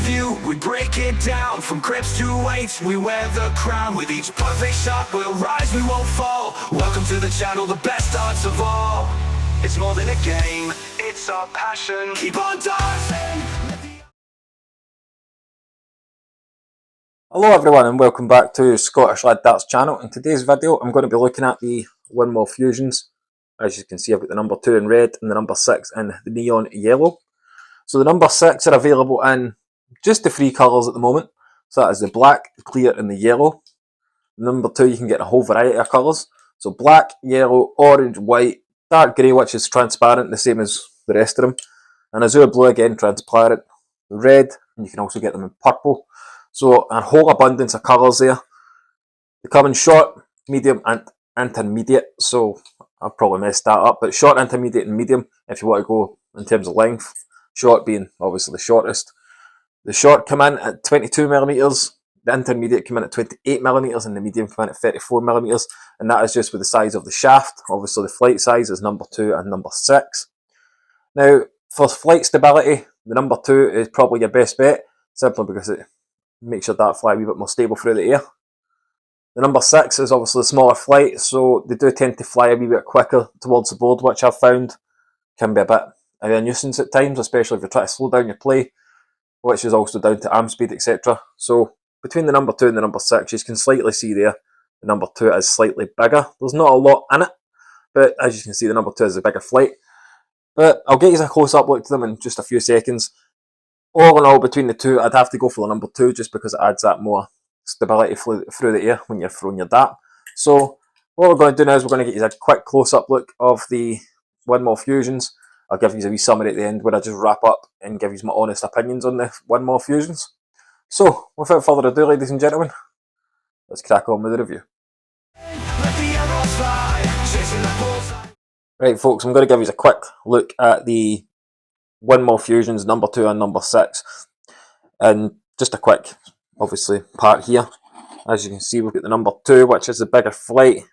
review, we break it down. From grips to weights, we wear the crown. With each perfect shot, we'll rise, we won't fall. Welcome to the channel, the best arts of all. It's more than a game, it's our passion. Keep on dancing. Hello everyone and welcome back to Scottish Lad Darts channel. In today's video I'm going to be looking at the Winmau Fusions. As you can see, I've got the number 2 in red and the number 6 in the neon yellow. So the number 6 are available in just the 3 colours at the moment. So that is the black, the clear and the yellow. The number 2 you can get a whole variety of colours. So black, yellow, orange, white, dark grey which is transparent, the same as the rest of them. And Azure Blue again, transparent, red, and you can also get them in purple. So a whole abundance of colours there. They come in short, medium and intermediate. So I've probably messed that up. But short, intermediate and medium if you want to go in terms of length. Short being obviously the shortest. The short come in at 22mm. The intermediate come in at 28mm and the medium come in at 34mm. And that is just with the size of the shaft. Obviously the flight size is number 2 and number 6. Now for flight stability, the number 2 is probably your best bet. Simply because it makes your dart fly a wee bit more stable through the air. The number 6 is obviously the smaller flight, so they do tend to fly a wee bit quicker towards the board, which I've found can be a bit of a nuisance at times, especially if you're trying to slow down your play, which is also down to arm speed, etc. So between the number 2 and the number 6, you can slightly see there, the number 2 is slightly bigger. There's not a lot in it, but as you can see, the number 2 is a bigger flight. But I'll get you a close-up look to them in just a few seconds. All in all, between the two, I'd have to go for the number 2 just because it adds that more stability through the air when you're throwing your dart. So what we're going to do now is we're going to get you a quick close-up look of the Winmau Fusions. I'll give you a wee summary at the end where I just wrap up and give you my honest opinions on the Winmau Fusions. So without further ado, ladies and gentlemen, let's crack on with the review. Right folks, I'm going to give you a quick look at the Winmau Fusions number 2 and number 6, and just a quick obviously part here. As you can see, we've got the number 2 which is the bigger flight.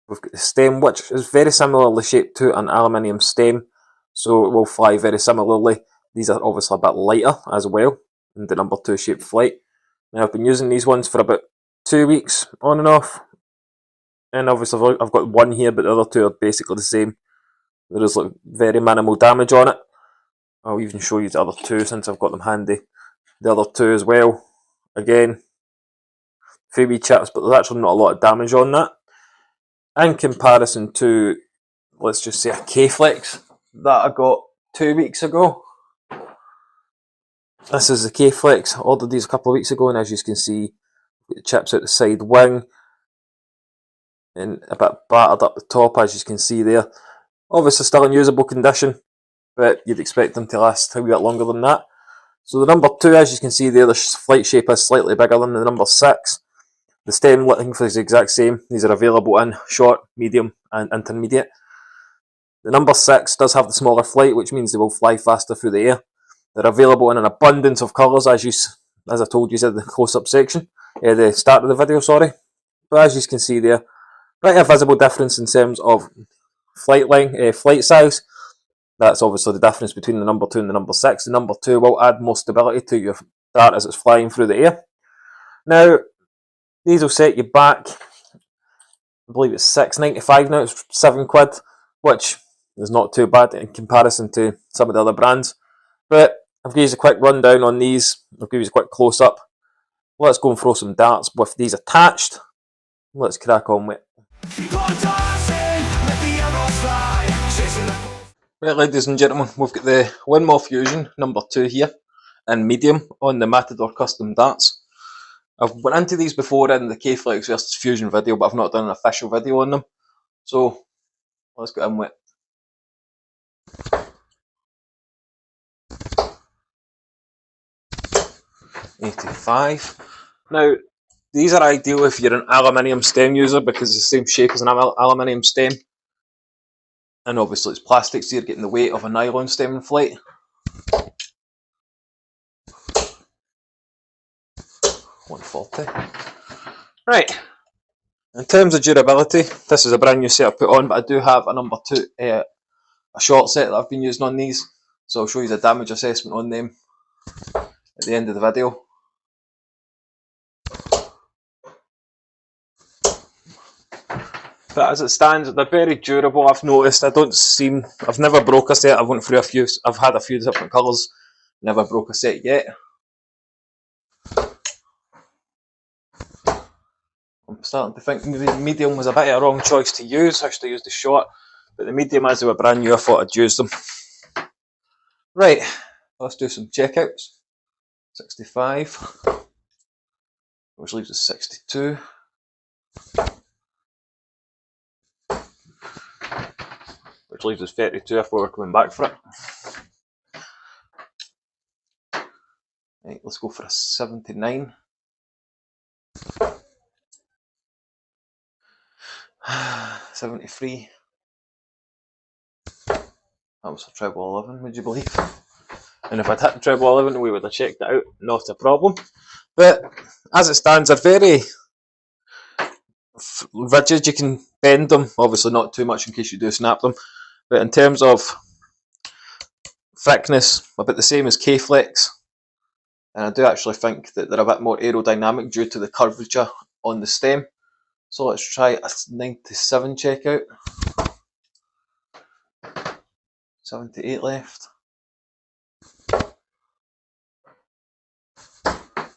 We've got the stem which is very similarly shaped to an aluminium stem, so it will fly very similarly. These are obviously a bit lighter as well in the number 2 shaped flight. Now I've been using these ones for about 2 weeks on and off, and obviously I've got one here but the other 2 are basically the same. There is like very minimal damage on it. I'll even show you the other 2 since I've got them handy. The other 2 as well. Again, 3 wee chips, but there's actually not a lot of damage on that. In comparison to, let's just say, a K-Flex that I got 2 weeks ago. This is the K-Flex. I ordered these a couple of weeks ago, and as you can see, the chips out the side wing. And a bit battered up the top, as you can see there. Obviously still in usable condition, but you'd expect them to last a wee bit longer than that. So the number 2, as you can see there, the flight shape is slightly bigger than the number 6. The stem length is the exact same. These are available in short, medium and intermediate. The number 6 does have the smaller flight, which means they will fly faster through the air. They're available in an abundance of colours, as I told you in the close-up section, the start of the video, sorry. But as you can see there, quite a visible difference in terms of flight length, flight size. That's obviously the difference between the number 2 and the number 6. The number 2 will add more stability to your dart as it's flying through the air. Now, these will set you back, I believe it's £6.95 now, it's £7, which is not too bad in comparison to some of the other brands. But I've given you a quick rundown on these, I'll give you a quick close up. Let's go and throw some darts with these attached. Let's crack on with it. Right, ladies and gentlemen, we've got the Winmau Fusion number 2 here in medium on the Matador custom darts. I've went into these before in the K-Flex versus Fusion video, but I've not done an official video on them. So let's get in with it. 85. Now, these are ideal if you're an aluminium stem user because it's the same shape as an aluminium stem. And obviously it's plastic, so you're getting the weight of a nylon stem in flight. $140. Right. In terms of durability, this is a brand new set I put on, but I do have a number 2, a short set that I've been using on these. So I'll show you the damage assessment on them at the end of the video. But as it stands, they're very durable. I've noticed. I've never broke a set. I've went through a few. I've had a few different colours. Never broke a set yet. I'm starting to think maybe the medium was a bit of a wrong choice to use. I should have used the short. But the medium, as they were brand new, I thought I'd use them. Right, let's do some checkouts. 65, which leaves us 62. Which leaves us 32 if we were coming back for it. Right, let's go for a 79. 73. That was a treble 11, would you believe? And if I'd hit the treble 11, we would have checked it out, not a problem. But as it stands, they're very rigid. You can bend them, obviously not too much in case you do snap them. But in terms of thickness, about the same as K-Flex. And I do actually think that they're a bit more aerodynamic due to the curvature on the stem. So let's try a 97 checkout. 78 left.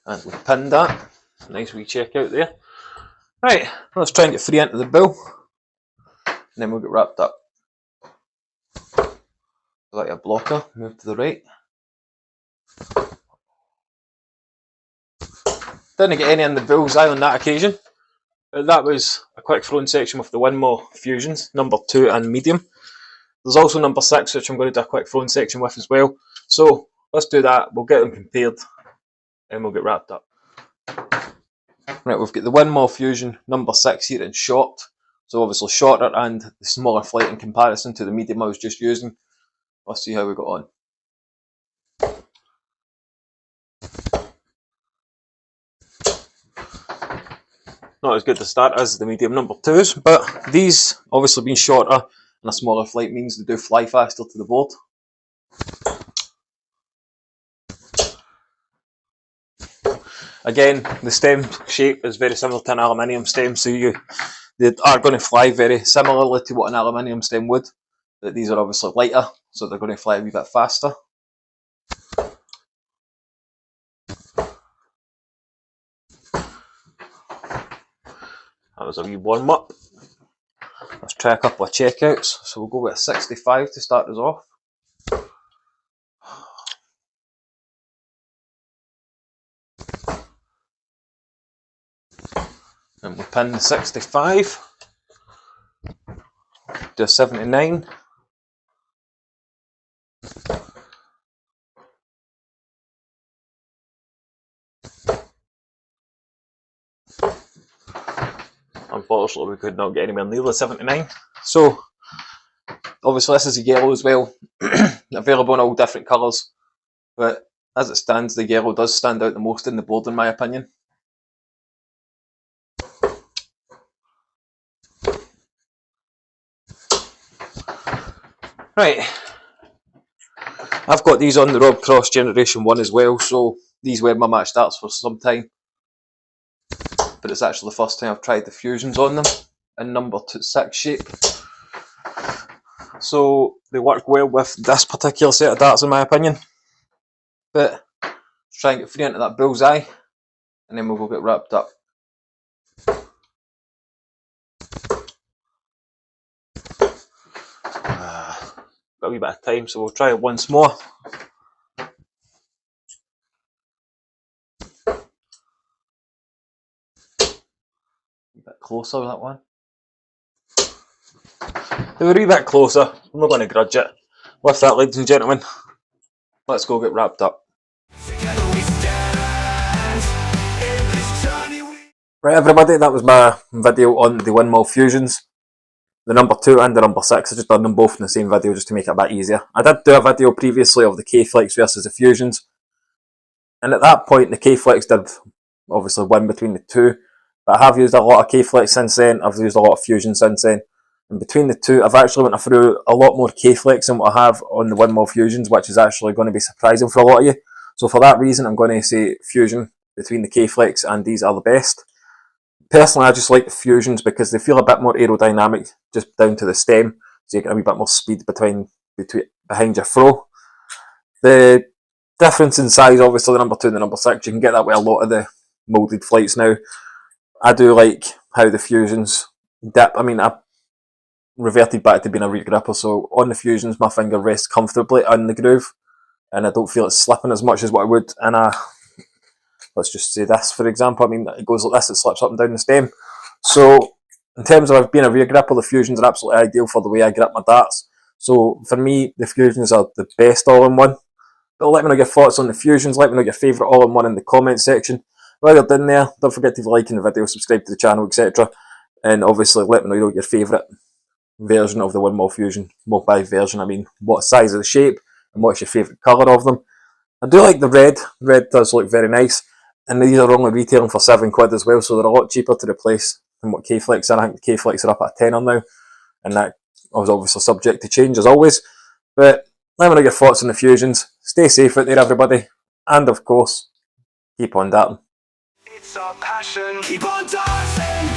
And we pinned that. Nice wee checkout there. Right, let's try and get free into the bill. And then we'll get wrapped up. Like a blocker, move to the right. Didn't get any in the bullseye on that occasion. But that was a quick thrown section with the Winmau Fusions, number 2 and medium. There's also number 6, which I'm going to do a quick thrown section with as well. So let's do that, we'll get them compared, and we'll get wrapped up. Right, we've got the Winmau Fusion number 6 here in short. So obviously shorter and the smaller flight in comparison to the medium I was just using. Let's see how we got on. Not as good to start as the medium number 2s, but these obviously being shorter and a smaller flight means they do fly faster to the board. Again, the stem shape is very similar to an aluminium stem, so they are going to fly very similarly to what an aluminium stem would. But these are obviously lighter, so they're going to fly a wee bit faster. That was a wee warm up. Let's try a couple of checkouts. So we'll go with a 65 to start us off. And we'll pin the 65. Do a 79. Unfortunately, we could not get anywhere near the 79. So, obviously this is a yellow as well, available in all different colours. But as it stands, the yellow does stand out the most in the board in my opinion. Right, I've got these on the Rob Cross Generation 1 as well, so these were my match starts for some time. But it's actually the first time I've tried the fusions on them in number 6 shape. So they work well with this particular set of darts in my opinion. But let's try and get free into that bullseye and then we'll go get wrapped up. Got a wee bit of time, so we'll try it once more. A bit closer with that one. They were a wee bit closer, I'm not going to grudge it. With that, ladies and gentlemen, let's go get wrapped up. Right everybody, that was my video on the Winmau Fusions. The number 2 and the number 6, I just done them both in the same video just to make it a bit easier. I did do a video previously of the K-Flex versus the Fusions. And at that point the K-Flex did obviously win between the two. But I have used a lot of K-Flex since then, I've used a lot of Fusion since then. And between the two, I've actually went through a lot more K-Flex than what I have on the Winmau Fusions, which is actually going to be surprising for a lot of you. So for that reason, I'm going to say Fusion between the K-Flex and these are the best. Personally, I just like the Fusions because they feel a bit more aerodynamic, just down to the stem, so you get a wee bit more speed behind your throw. The difference in size, obviously, the number 2 and the number 6, you can get that with a lot of the moulded flights now. I do like how the Fusions dip. I mean, I reverted back to being a rear gripper, so on the Fusions, my finger rests comfortably on the groove, and I don't feel it slipping as much as what I would in a, let's just say this for example. I mean, it goes like this, it slips up and down the stem. So in terms of being a rear gripper, the Fusions are absolutely ideal for the way I grip my darts. So for me, the Fusions are the best all-in-one. But let me know your thoughts on the Fusions, let me know your favourite all-in-one in the comment section. While you're down there, don't forget to like the video, subscribe to the channel, etc. And obviously let me know your favourite version of the Winmau Fusion. Well, by version, I mean what size of the shape and what's your favourite colour of them. I do like the red. Red does look very nice. And these are only retailing for £7 as well, so they're a lot cheaper to replace than what K-Flex are. I think the K-Flex are up at a tenner now, and that was obviously subject to change as always. But let me know your thoughts on the Fusions. Stay safe out there, everybody, and of course, keep on darting. It's our passion, keep on dancing.